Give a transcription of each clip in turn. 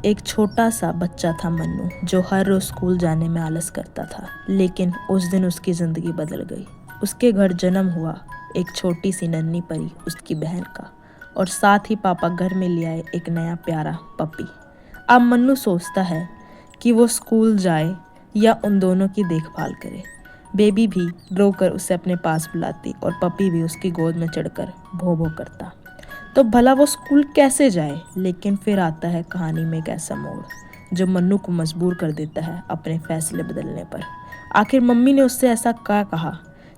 एक छोटा सा बच्चा था मन्नू, जो हर रोज स्कूल जाने में आलस करता था। लेकिन उस दिन उसकी जिंदगी बदल गई। उसके घर जन्म हुआ एक छोटी सी नन्ही परी, उसकी बहन का, और साथ ही पापा घर में ले आए एक नया प्यारा पपी। अब मन्नू सोचता है कि वो स्कूल जाए या उन दोनों की देखभाल करे। बेबी भी रोकर उसे अपने पास बुलाती और पपी भी उसकी गोद में चढ़कर भों भों करता। तो भला वो स्कूल कैसे जाए? लेकिन फिर आता है कहानी में एक ऐसा मोड़ जो मन्नू को मजबूर कर देता है अपने फैसले बदलने पर। आखिर मम्मी ने उससे ऐसा क्या कहा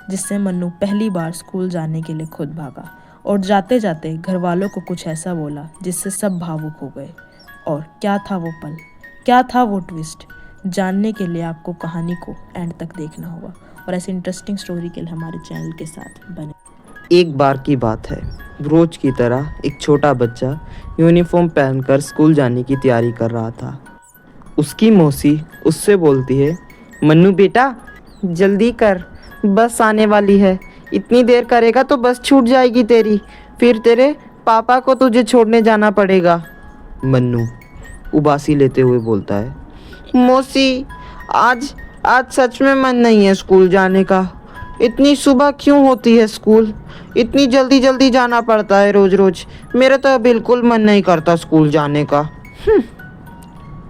जिससे मन्नू पहली बार स्कूल जाने के लिए खुद भागा, और जाते जाते घर वालों को कुछ ऐसा बोला जिससे सब भावुक हो गए। और क्या था वो पल, क्या था वो ट्विस्ट? जानने के लिए आपको कहानी को एंड तक देखना होगा, और ऐसी इंटरेस्टिंग स्टोरी के लिए हमारे चैनल के साथ बने। एक बार की बात है, रोज की तरह एक छोटा बच्चा यूनिफॉर्म पहनकर स्कूल जाने की तैयारी कर रहा था। उसकी मौसी उससे बोलती है, मन्नू बेटा जल्दी कर, बस आने वाली है। इतनी देर करेगा तो बस छूट जाएगी तेरी, फिर तेरे पापा को तुझे छोड़ने जाना पड़ेगा। मन्नू उबासी लेते हुए बोलता है, मौसी आज आज सच में मन नहीं है स्कूल जाने का। इतनी सुबह क्यों होती है स्कूल? इतनी जल्दी जल्दी जाना पड़ता है रोज रोज। मेरा तो बिल्कुल मन नहीं करता स्कूल जाने का।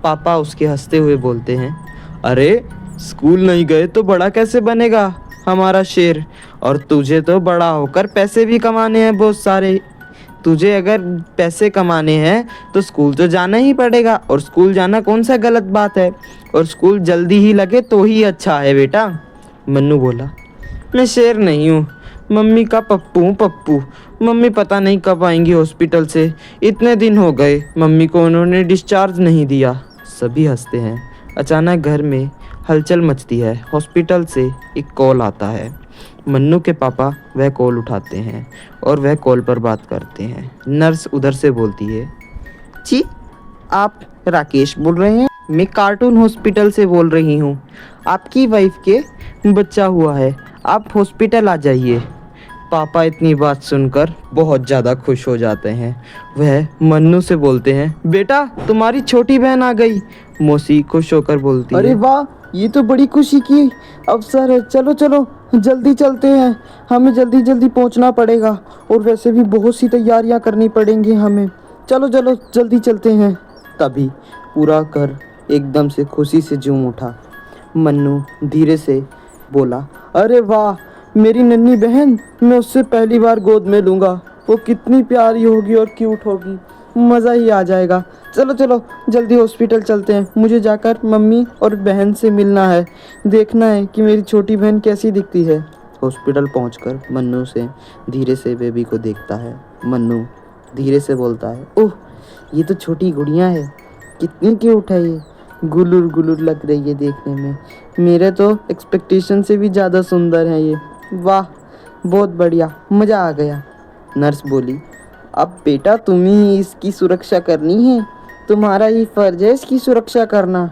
पापा उसके हंसते हुए बोलते हैं, अरे स्कूल नहीं गए तो बड़ा कैसे बनेगा हमारा शेर? और तुझे तो बड़ा होकर पैसे भी कमाने हैं बहुत सारे। तुझे अगर पैसे कमाने हैं तो स्कूल तो जाना ही पड़ेगा, और स्कूल जाना कौन सा गलत बात है? और स्कूल जल्दी ही लगे तो ही अच्छा है बेटा। मन्नू बोला, मैं शेर नहीं हूँ, मम्मी का पप्पू हूँ पप्पू। मम्मी पता नहीं कब आएंगी हॉस्पिटल से, इतने दिन हो गए मम्मी को उन्होंने डिस्चार्ज नहीं दिया। सभी हंसते हैं। अचानक घर में हलचल मचती है। हॉस्पिटल से एक कॉल आता है। मन्नू के पापा वह कॉल उठाते हैं और वह कॉल पर बात करते हैं। नर्स उधर से बोलती है, जी आप राकेश बोल रहे हैं? मैं कार्टून हॉस्पिटल से बोल रही हूँ। आपकी वाइफ के बच्चा हुआ है, आप हॉस्पिटल आ जाइए। पापा इतनी बात सुनकर बहुत ज़्यादा खुश हो जाते हैं। वह मन्नू से बोलते हैं, बेटा तुम्हारी छोटी बहन आ गई। मौसी खुश होकर बोलती है, अरे वाह, ये तो बड़ी खुशी की अवसर है। चलो चलो जल्दी चलते हैं, हमें जल्दी जल्दी पहुंचना पड़ेगा, और वैसे भी बहुत सी तैयारियां करनी पड़ेंगी हमें। चलो चलो जल्दी चलते हैं। तभी पूरा घर एकदम से खुशी से झूम उठा। मन्नू धीरे से बोला, अरे वाह, मेरी नन्ही बहन, मैं उससे पहली बार गोद में लूँगा। वो कितनी प्यारी होगी और क्यूट होगी, मज़ा ही आ जाएगा। चलो चलो जल्दी हॉस्पिटल चलते हैं, मुझे जाकर मम्मी और बहन से मिलना है, देखना है कि मेरी छोटी बहन कैसी दिखती है। हॉस्पिटल पहुंचकर मन्नू से धीरे से बेबी को देखता है। मन्नू धीरे से बोलता है, ओह ये तो छोटी गुड़िया है, कितनी क्यूट है ये, गुलुर गुलुर लग रही है देखने में। मेरे तो एक्सपेक्टेशन से भी ज़्यादा सुंदर है ये। वाह, बहुत बढ़िया, मज़ा आ गया। नर्स बोली, अब बेटा तुम ही इसकी सुरक्षा करनी है, तुम्हारा ही फर्ज है इसकी सुरक्षा करना।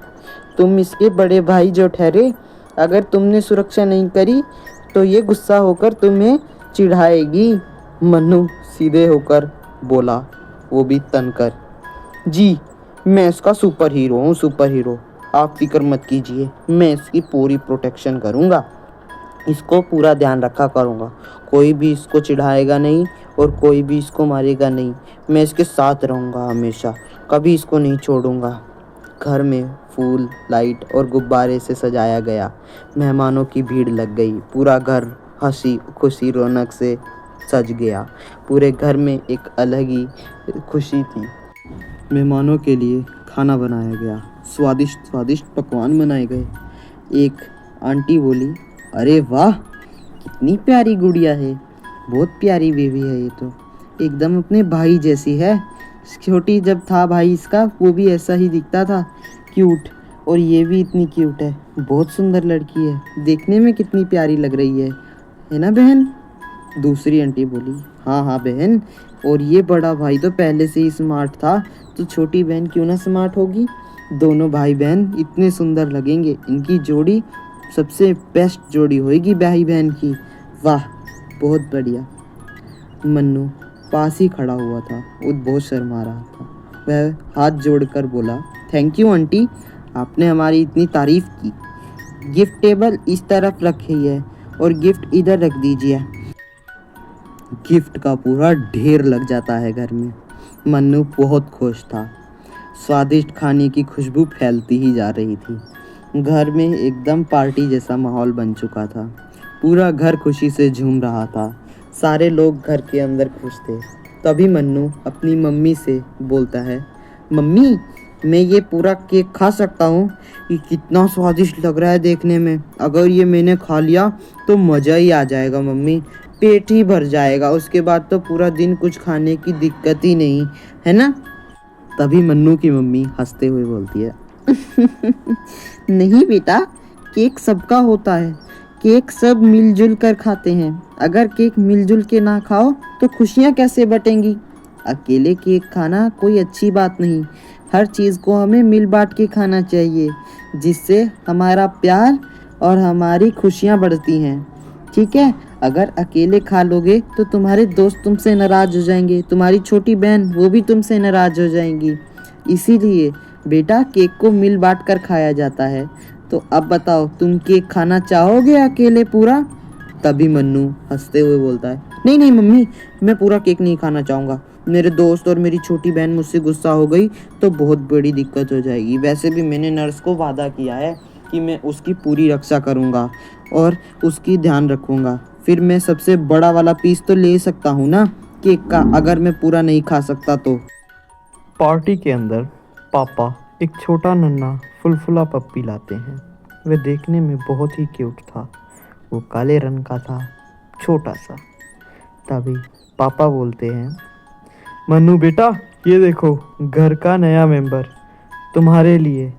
तुम इसके बड़े भाई जो ठहरे, अगर तुमने सुरक्षा नहीं करी तो ये गुस्सा होकर तुम्हें चिढ़ाएगी। मन्नू सीधे होकर बोला, वो भी तनकर, जी मैं इसका सुपर हीरो हूँ, सुपर हीरो। आप फिक्र मत कीजिए, मैं इसकी पूरी प्रोटेक्शन करूँगा, इसको पूरा ध्यान रखा करूँगा। कोई भी इसको चिढ़ाएगा नहीं और कोई भी इसको मारेगा नहीं। मैं इसके साथ रहूँगा हमेशा, कभी इसको नहीं छोड़ूंगा। घर में फूल, लाइट और गुब्बारे से सजाया गया। मेहमानों की भीड़ लग गई। पूरा घर हंसी खुशी रौनक से सज गया। पूरे घर में एक अलग ही खुशी थी। मेहमानों के लिए खाना बनाया गया, स्वादिष्ट स्वादिष्ट पकवान बनाए गए। एक आंटी बोली, अरे वाह कितनी प्यारी गुड़िया है, बहुत प्यारी बेबी है ये तो, एकदम अपने भाई जैसी है। छोटी जब था भाई इसका, वो भी ऐसा ही दिखता था, क्यूट। और ये भी इतनी क्यूट है, बहुत सुंदर लड़की है, देखने में कितनी प्यारी लग रही है ना बहन? दूसरी आंटी बोली, हाँ हाँ बहन, और ये बड़ा भाई तो पहले से ही स्मार्ट था, तो छोटी बहन क्यों ना स्मार्ट होगी? दोनों भाई बहन इतने सुंदर लगेंगे, इनकी जोड़ी सबसे बेस्ट जोड़ी होगी भाई बहन की। वाह बहुत बढ़िया। मन्नू पास ही खड़ा हुआ था, वो बहुत शर्मा रहा था। वह हाथ जोड़कर बोला, थैंक यू आंटी, आपने हमारी इतनी तारीफ की। गिफ्ट टेबल इस तरफ रखी है और गिफ्ट इधर रख दीजिए। गिफ्ट का पूरा ढेर लग जाता है घर में। मन्नू बहुत खुश था। स्वादिष्ट खाने की खुशबू फैलती ही जा रही थी। घर में एकदम पार्टी जैसा माहौल बन चुका था। पूरा घर खुशी से झूम रहा था। सारे लोग घर के अंदर खुश थे। तभी मन्नू अपनी मम्मी से बोलता है, मम्मी मैं ये पूरा केक खा सकता हूँ? ये कितना स्वादिष्ट लग रहा है देखने में। अगर ये मैंने खा लिया तो मज़ा ही आ जाएगा मम्मी, पेट ही भर जाएगा। उसके बाद तो पूरा दिन कुछ खाने की दिक्कत ही नहीं, है ना? तभी मन्नू की मम्मी हंसते हुए बोलती है, नहीं बेटा, केक सबका होता है। केक सब मिलजुल कर खाते हैं। अगर केक मिलजुल के ना खाओ तो खुशियाँ कैसे बटेंगी? अकेले केक खाना कोई अच्छी बात नहीं। हर चीज़ को हमें मिल बांट के खाना चाहिए, जिससे हमारा प्यार और हमारी खुशियाँ बढ़ती हैं। ठीक है? अगर अकेले खा लोगे तो तुम्हारे दोस्त तुमसे नाराज़ हो जाएंगे, तुम्हारी छोटी बहन वो भी तुमसे नाराज़ हो जाएंगी। इसीलिए बेटा केक को मिल बांट कर खाया जाता है। तो अब बताओ, तुम केक खाना चाहोगे अकेले पूरा? तभी मन्नू हंसते हुए बोलता है, नहीं नहीं मम्मी, मैं पूरा केक नहीं खाना चाहूँगा। मेरे दोस्त और मेरी छोटी बहन मुझसे गुस्सा हो गई तो बहुत बड़ी दिक्कत हो जाएगी। वैसे भी मैंने नर्स को वादा किया है कि मैं उसकी पूरी रक्षा करूँगा और उसकी ध्यान रखूँगा। फिर मैं सबसे बड़ा वाला पीस तो ले सकता हूँ ना केक का, अगर मैं पूरा नहीं खा सकता तो। पार्टी के अंदर पापा एक छोटा नन्हा फुलफुला पप्पी लाते हैं। वह देखने में बहुत ही क्यूट था। वो काले रंग का था, छोटा सा। तभी पापा बोलते हैं, मन्नू बेटा ये देखो, घर का नया मेंबर तुम्हारे लिए।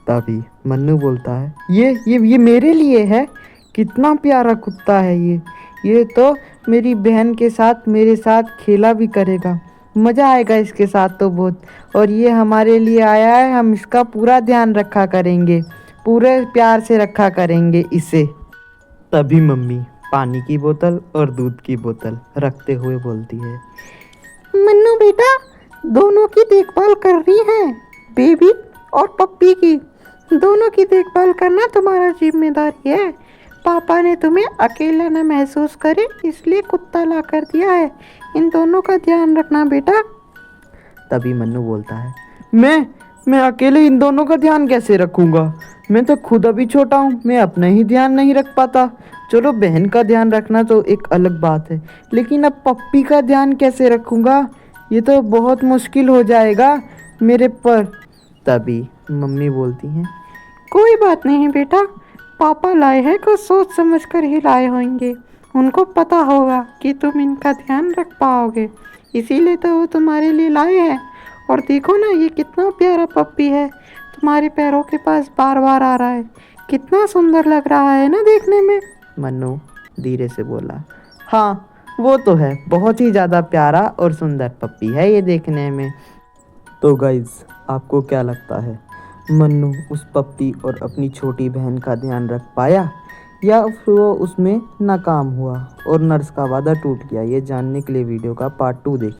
तभी मन्नू बोलता है, ये मेरे लिए है? कितना प्यारा कुत्ता है ये तो मेरी बहन के साथ मेरे साथ खेला भी करेगा। मज़ा आएगा इसके साथ तो बहुत। और ये हमारे लिए आया है, हम इसका पूरा ध्यान रखा करेंगे, पूरे प्यार से रखा करेंगे इसे। तभी मम्मी पानी की बोतल और दूध की बोतल रखते हुए बोलती है, मन्नू बेटा दोनों की देखभाल कर रही है, बेबी और पप्पी की। दोनों की देखभाल करना तुम्हारा जिम्मेदारी है। पापा ने तुम्हें अकेला न महसूस करे इसलिए कुत्ता ला कर दिया है। इन दोनों का ध्यान रखना बेटा। तभी मन्नू बोलता है, मैं अकेले इन दोनों का ध्यान कैसे रखूँगा? मैं तो खुद अभी छोटा हूँ, मैं अपना ही ध्यान नहीं रख पाता। चलो बहन का ध्यान रखना तो एक अलग बात है, लेकिन अब पप्पी का ध्यान कैसे रखूँगा? ये तो बहुत मुश्किल हो जाएगा मेरे पर। तभी मम्मी बोलती हैं, कोई बात नहीं बेटा, पापा लाए हैं कुछ सोच समझ कर ही लाए होंगे। उनको पता होगा कि तुम इनका ध्यान रख पाओगे, इसीलिए तो वो तुम्हारे लिए लाए हैं। और देखो ना ये कितना प्यारा पप्पी है, तुम्हारे पैरों के पास बार बार आ रहा है। कितना सुंदर लग रहा है ना देखने में। मन्नू धीरे से बोला, हाँ वो तो है, बहुत ही ज़्यादा प्यारा और सुंदर पप्पी है ये देखने में। तो गाइज आपको क्या लगता है, मन्नू उस पप्पी और अपनी छोटी बहन का ध्यान रख पाया या फिर वो उसमें नाकाम हुआ और नर्स का वादा टूट गया? ये जानने के लिए वीडियो का पार्ट 2 देखिए।